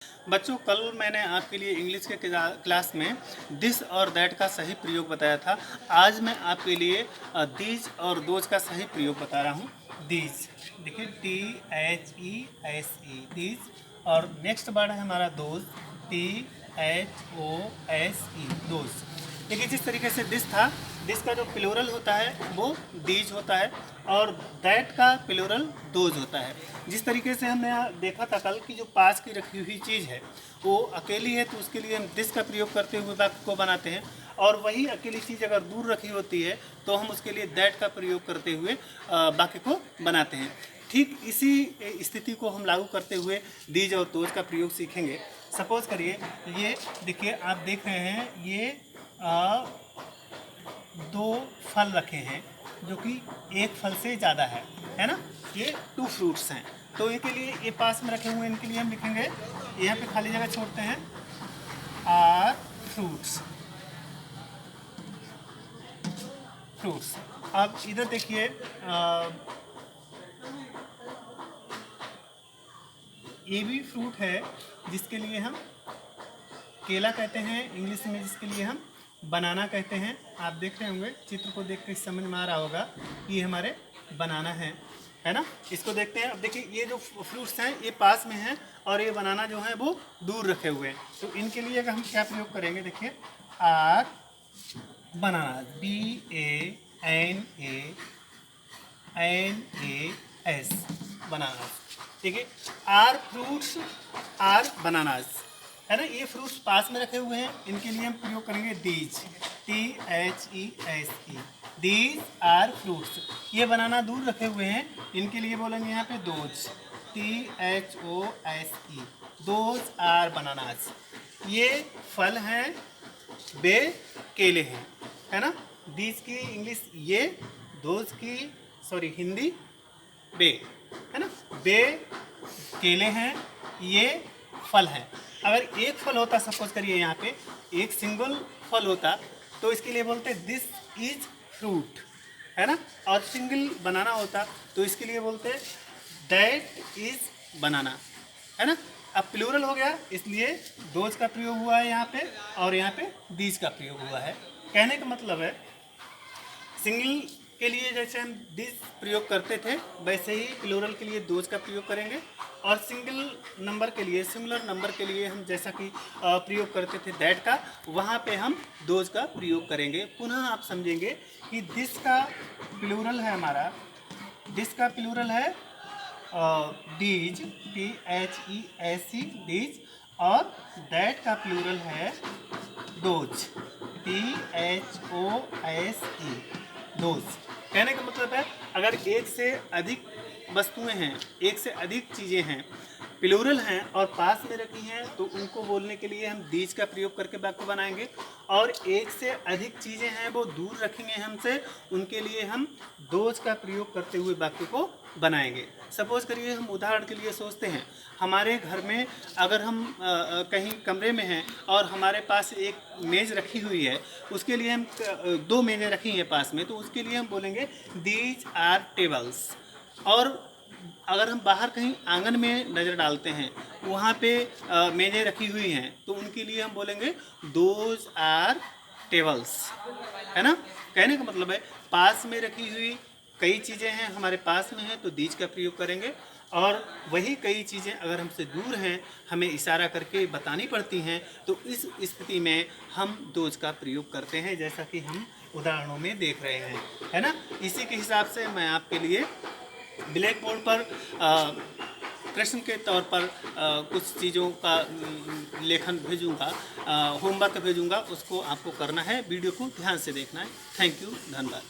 बच्चों, कल मैंने आपके लिए इंग्लिश के क्लास में दिस और दैट का सही प्रयोग बताया था। आज मैं आपके लिए दीज और दोज का सही प्रयोग बता रहा हूँ। दीज, देखिए THESE, दीज। और नेक्स्ट वर्ड है हमारा दोज, THOSE, दोज। देखिए, जिस तरीके से दिस था, दिस का जो प्लूरल होता है वो दीज होता है और दैट का प्लूरल दोज होता है। जिस तरीके से हमने देखा था कल की जो पास की रखी हुई चीज़ है वो अकेली है, तो उसके लिए हम दिस का प्रयोग करते हुए वाक्य को बनाते हैं। और वही अकेली चीज़ अगर दूर रखी होती है तो हम उसके लिए दैट का प्रयोग करते हुए वाक्य को बनाते हैं। ठीक इसी स्थिति को हम लागू करते हुए दीज और दोज का प्रयोग सीखेंगे। सपोज करिए, ये देखिए, आप देख रहे हैं ये दो फल रखे हैं जो कि एक फल से ज़्यादा है ना। ये 2 फ्रूट्स हैं, तो इनके लिए ये पास में रखे हुए हैं, इनके लिए हम लिखेंगे, यहाँ पे खाली जगह छोड़ते हैं, आर फ्रूट्स। फ्रूट्स। अब इधर देखिए, ये भी फ्रूट है जिसके लिए हम केला कहते हैं इंग्लिश में, जिसके लिए हम बनाना कहते हैं। आप देख रहे होंगे, चित्र को देख कर समझ में आ रहा होगा, ये हमारे बनाना है ना। इसको देखते हैं। अब देखिए, ये जो फ्रूट्स हैं ये पास में हैं और ये बनाना जो है वो दूर रखे हुए हैं, तो इनके लिए अगर हम क्या प्रयोग करेंगे, देखिए, आर बनाना, BANANAS, बनाना। देखिए, आर फ्रूट्स, आर बनानास, है ना। ये फ्रूट्स पास में रखे हुए हैं, इनके लिए हम प्रयोग करेंगे these, THESE, these are fruits. ये बनाना दूर रखे हुए हैं, इनके लिए बोलेंगे यहाँ पे those, THOSE, those are bananas. ये फल हैं, बे केले हैं, है ना। दीज की इंग्लिश ये, दोज की सॉरी हिंदी बे, है ना। बे केले हैं, ये फल हैं। अगर एक फल होता, सपोज करिए यहाँ पे एक सिंगल फल होता, तो इसके लिए बोलते दिस इज फ्रूट, है ना। और सिंगल बनाना होता तो इसके लिए बोलते दैट इज बनाना, है ना। अब प्लूरल हो गया, इसलिए दोज का प्रयोग हुआ है यहाँ पे और यहाँ पे दीज का प्रयोग हुआ है। कहने का मतलब है, सिंगल के लिए जैसे हम दिस प्रयोग करते थे वैसे ही प्लूरल के लिए दोज का प्रयोग करेंगे, और सिंगल नंबर के लिए, सिंगुलर नंबर के लिए हम जैसा कि प्रयोग करते थे दैट का, वहाँ पे हम दोज का प्रयोग करेंगे। पुनः आप समझेंगे कि दिस का प्लूरल है हमारा, दिस का प्लूरल है दीज, THESE, दीज। और दैट का प्लूरल है दोज, THOSE, दोज। कहने का मतलब है, अगर एक से अधिक वस्तुएं हैं, एक से अधिक चीज़ें हैं, प्लूरल हैं और पास में रखी हैं, तो उनको बोलने के लिए हम दीज का प्रयोग करके वाक्य बनाएंगे। और एक से अधिक चीज़ें हैं वो दूर रखेंगे हमसे, उनके लिए हम दोज का प्रयोग करते हुए वाक्य को बनाएंगे। सपोज करिए, हम उदाहरण के लिए सोचते हैं, हमारे घर में अगर हम कहीं कमरे में हैं और हमारे पास एक मेज़ रखी हुई है, उसके लिए हम 2 मेज़ें रखी हैं पास में, तो उसके लिए हम बोलेंगे दीज आर टेबल्स। और अगर हम बाहर कहीं आंगन में नज़र डालते हैं, वहाँ पे मेज़ें रखी हुई हैं, तो उनके लिए हम बोलेंगे दोज आर टेबल्स, है ना। कहने का मतलब है, पास में रखी हुई कई चीज़ें हैं, हमारे पास में हैं, तो दीज का प्रयोग करेंगे। और वही कई चीज़ें अगर हमसे दूर हैं, हमें इशारा करके बतानी पड़ती हैं, तो इस स्थिति में हम दोज का प्रयोग करते हैं, जैसा कि हम उदाहरणों में देख रहे हैं, है ना। इसी के हिसाब से मैं आपके लिए ब्लैक बोर्ड पर प्रश्न के तौर पर कुछ चीज़ों का लेखन भेजूँगा, होमवर्क भेजूँगा, उसको आपको करना है। वीडियो को ध्यान से देखना है। थैंक यू, धन्यवाद।